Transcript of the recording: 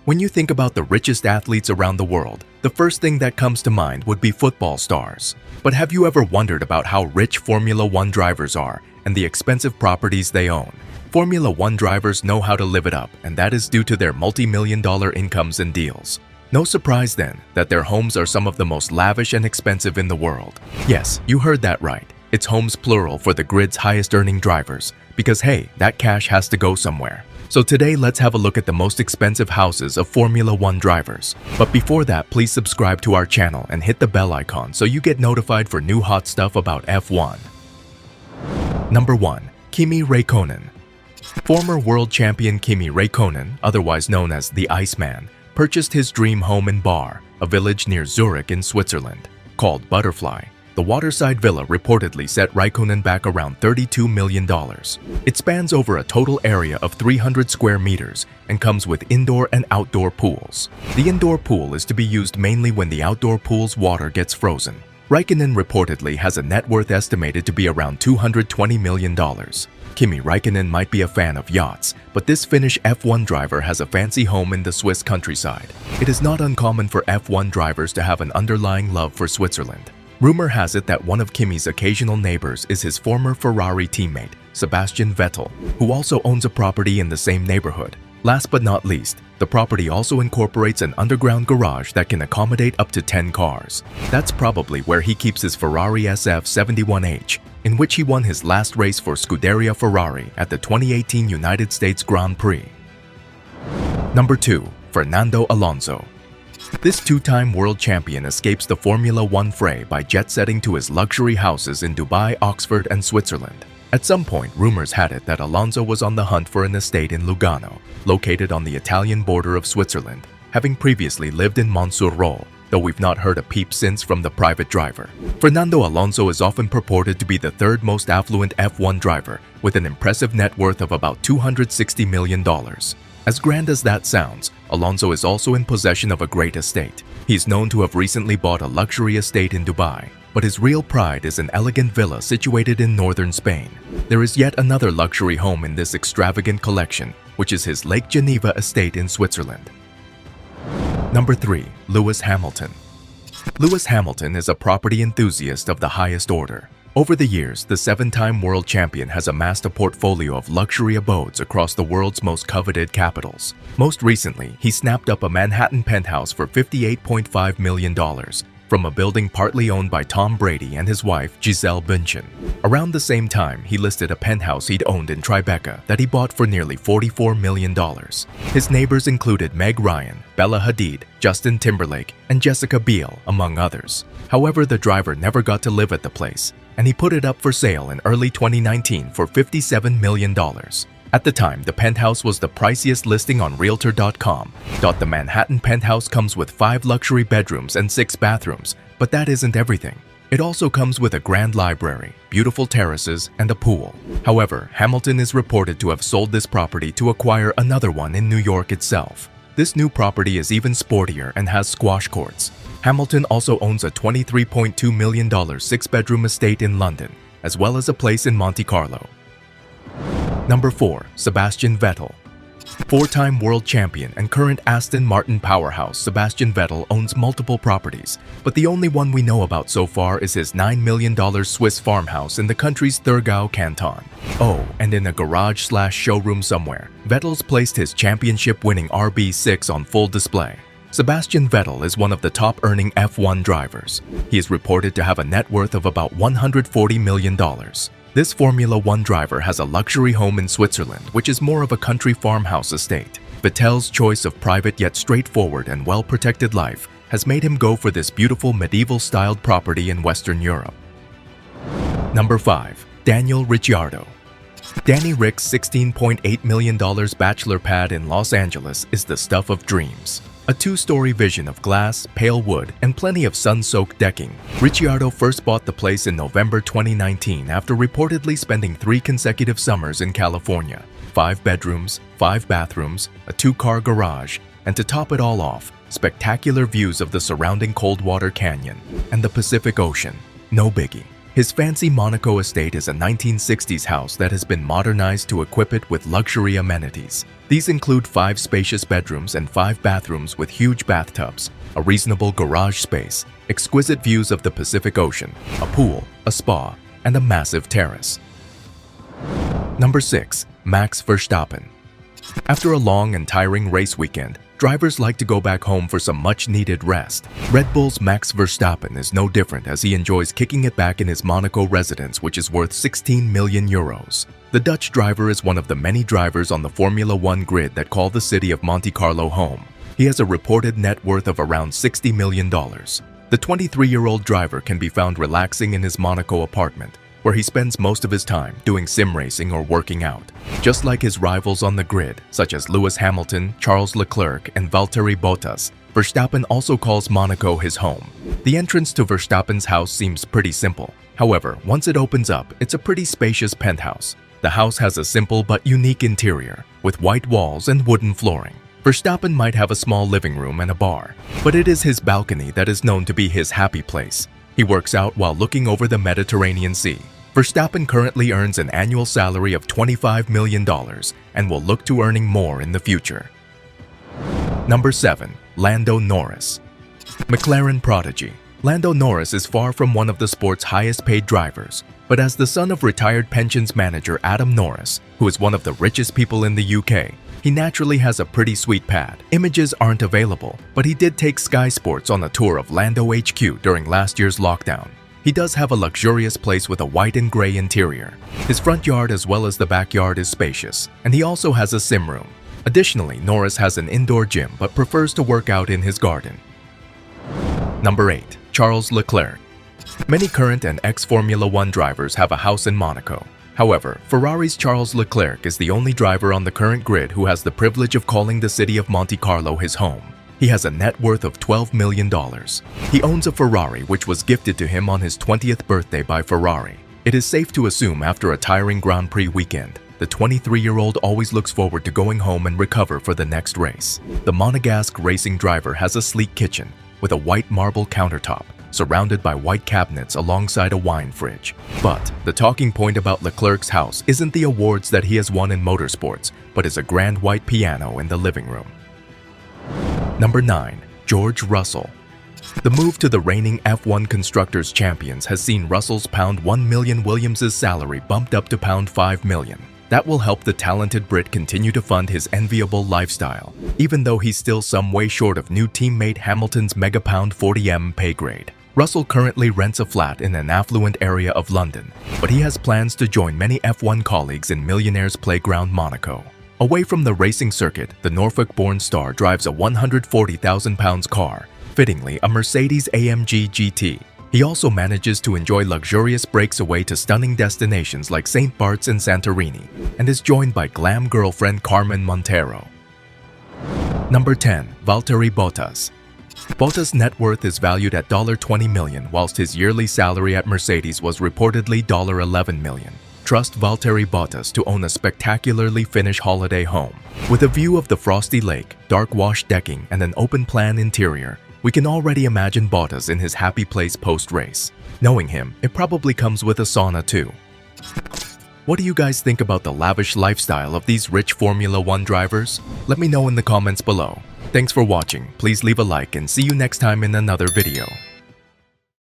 When you think about the richest athletes around the world, the first thing that comes to mind would be football stars. But have you ever wondered about how rich Formula One drivers are and the expensive properties they own? Formula One drivers know how to live it up, and that is due to their multi-million-dollar incomes and deals. No surprise then that their homes are some of the most lavish and expensive in the world. Yes, you heard that right. It's homes plural for the grid's highest-earning drivers, because hey, that cash has to go somewhere. So today, let's have a look at the most expensive houses of Formula One drivers. But before that, please subscribe to our channel and hit the bell icon so you get notified for new hot stuff about F1. Number 1. Kimi Räikkönen. Former world champion Kimi Räikkönen, otherwise known as the Iceman, purchased his dream home in Bar, a village near Zurich in Switzerland. Called Butterfly, the waterside villa reportedly set Räikkönen back around $32 million. It spans over a total area of 300 square meters and comes with indoor and outdoor pools. The indoor pool is to be used mainly when the outdoor pool's water gets frozen. Räikkönen reportedly has a net worth estimated to be around $220 million. Kimi Räikkönen might be a fan of yachts, but this Finnish F1 driver has a fancy home in the Swiss countryside. It is not uncommon for F1 drivers to have an underlying love for Switzerland. Rumor has it that one of Kimi's occasional neighbors is his former Ferrari teammate, Sebastian Vettel, who also owns a property in the same neighborhood. Last but not least, the property also incorporates an underground garage that can accommodate up to 10 cars. That's probably where he keeps his Ferrari SF71H, in which he won his last race for Scuderia Ferrari at the 2018 United States Grand Prix. Number 2. Fernando Alonso. This two-time world champion escapes the Formula One fray by jet-setting to his luxury houses in Dubai, Oxford, and Switzerland. At some point, rumors had it that Alonso was on the hunt for an estate in Lugano, located on the Italian border of Switzerland, having previously lived in Montserrat, though we've not heard a peep since from the private driver. Fernando Alonso is often purported to be the third most affluent F1 driver, with an impressive net worth of about $260 million. As grand as that sounds, Alonso is also in possession of a great estate. He's known to have recently bought a luxury estate in Dubai, but his real pride is an elegant villa situated in northern Spain. There is yet another luxury home in this extravagant collection, which is his Lake Geneva estate in Switzerland. Number 3. Lewis Hamilton. Lewis Hamilton is a property enthusiast of the highest order. Over the years, the 7-time world champion has amassed a portfolio of luxury abodes across the world's most coveted capitals. Most recently, he snapped up a Manhattan penthouse for $58.5 million from a building partly owned by Tom Brady and his wife, Gisele Bündchen. Around the same time, he listed a penthouse he'd owned in Tribeca that he bought for nearly $44 million. His neighbors included Meg Ryan, Bella Hadid, Justin Timberlake, and Jessica Biel, among others. However, the driver never got to live at the place, and he put it up for sale in early 2019 for $57 million. At the time, the penthouse was the priciest listing on Realtor.com. The Manhattan penthouse comes with 5 luxury bedrooms and 6 bathrooms, but that isn't everything. It also comes with a grand library, beautiful terraces, and a pool. However, Hamilton is reported to have sold this property to acquire another one in New York itself. This new property is even sportier and has squash courts. Hamilton also owns a $23.2 million 6-bedroom estate in London, as well as a place in Monte Carlo. Number 4. Sebastian Vettel. 4-time world champion and current Aston Martin powerhouse Sebastian Vettel owns multiple properties, but the only one we know about so far is his $9 million Swiss farmhouse in the country's Thurgau canton. Oh, and in a garage/showroom somewhere, Vettel's placed his championship-winning RB6 on full display. Sebastian Vettel is one of the top-earning F1 drivers. He is reported to have a net worth of about $140 million. This Formula One driver has a luxury home in Switzerland, which is more of a country farmhouse estate. Vettel's choice of private yet straightforward and well-protected life has made him go for this beautiful medieval-styled property in Western Europe. Number 5. Daniel Ricciardo. Danny Ric's $16.8 million bachelor pad in Los Angeles is the stuff of dreams. A 2-story vision of glass, pale wood, and plenty of sun-soaked decking. Ricciardo first bought the place in November 2019 after reportedly spending 3 consecutive summers in California. 5 bedrooms, 5 bathrooms, a 2-car garage, and to top it all off, spectacular views of the surrounding Coldwater Canyon and the Pacific Ocean. No biggie. His fancy Monaco estate is a 1960s house that has been modernized to equip it with luxury amenities. These include 5 spacious bedrooms and 5 bathrooms with huge bathtubs, a reasonable garage space, exquisite views of the Pacific Ocean, a pool, a spa, and a massive terrace. Number 6. Max Verstappen. After a long and tiring race weekend, drivers like to go back home for some much-needed rest. Red Bull's Max Verstappen is no different as he enjoys kicking it back in his Monaco residence, which is worth 16 million euros. The Dutch driver is one of the many drivers on the Formula One grid that call the city of Monte Carlo home. He has a reported net worth of around $60 million. The 23-year-old driver can be found relaxing in his Monaco apartment, where he spends most of his time doing sim racing or working out. Just like his rivals on the grid, such as Lewis Hamilton, Charles Leclerc, and Valtteri Bottas, Verstappen also calls Monaco his home. The entrance to Verstappen's house seems pretty simple. However, once it opens up, it's a pretty spacious penthouse. The house has a simple but unique interior, with white walls and wooden flooring. Verstappen might have a small living room and a bar, but it is his balcony that is known to be his happy place. He works out while looking over the Mediterranean Sea. Verstappen currently earns an annual salary of $25 million and will look to earning more in the future. Number 7. Lando Norris. McLaren prodigy. Lando Norris is far from one of the sport's highest-paid drivers, but as the son of retired pensions manager Adam Norris, who is one of the richest people in the UK, he naturally has a pretty sweet pad. Images aren't available, but he did take Sky Sports on a tour of Lando HQ during last year's lockdown. He does have a luxurious place with a white and gray interior. His front yard as well as the backyard is spacious, and he also has a sim room. Additionally, Norris has an indoor gym but prefers to work out in his garden. Number 8. Charles Leclerc. Many current and ex-Formula One drivers have a house in Monaco. However, Ferrari's Charles Leclerc is the only driver on the current grid who has the privilege of calling the city of Monte Carlo his home. He has a net worth of $12 million. He owns a Ferrari which was gifted to him on his 20th birthday by Ferrari. It is safe to assume after a tiring Grand Prix weekend, the 23-year-old always looks forward to going home and recover for the next race. The Monegasque racing driver has a sleek kitchen with a white marble countertop, surrounded by white cabinets alongside a wine fridge. But the talking point about Leclerc's house isn't the awards that he has won in motorsports, but is a grand white piano in the living room. Number 9. George Russell. The move to the reigning F1 Constructors' Champions has seen Russell's £1 million Williams' salary bumped up to £5 million. That will help the talented Brit continue to fund his enviable lifestyle, even though he's still some way short of new teammate Hamilton's mega £40M pay grade. Russell currently rents a flat in an affluent area of London, but he has plans to join many F1 colleagues in Millionaire's Playground Monaco. Away from the racing circuit, the Norfolk-born star drives a £140,000 car, fittingly a Mercedes-AMG GT. He also manages to enjoy luxurious breaks away to stunning destinations like St. Bart's and Santorini, and is joined by glam girlfriend Carmen Montero. Number 10. Valtteri Bottas. Bottas' net worth is valued at $20 million, whilst his yearly salary at Mercedes was reportedly $11 million. Trust Valtteri Bottas to own a spectacularly Finnish holiday home. With a view of the frosty lake, dark wash decking, and an open-plan interior, we can already imagine Bottas in his happy place post-race. Knowing him, it probably comes with a sauna too. What do you guys think about the lavish lifestyle of these rich Formula One drivers? Let me know in the comments below. Thanks for watching, please leave a like and see you next time in another video.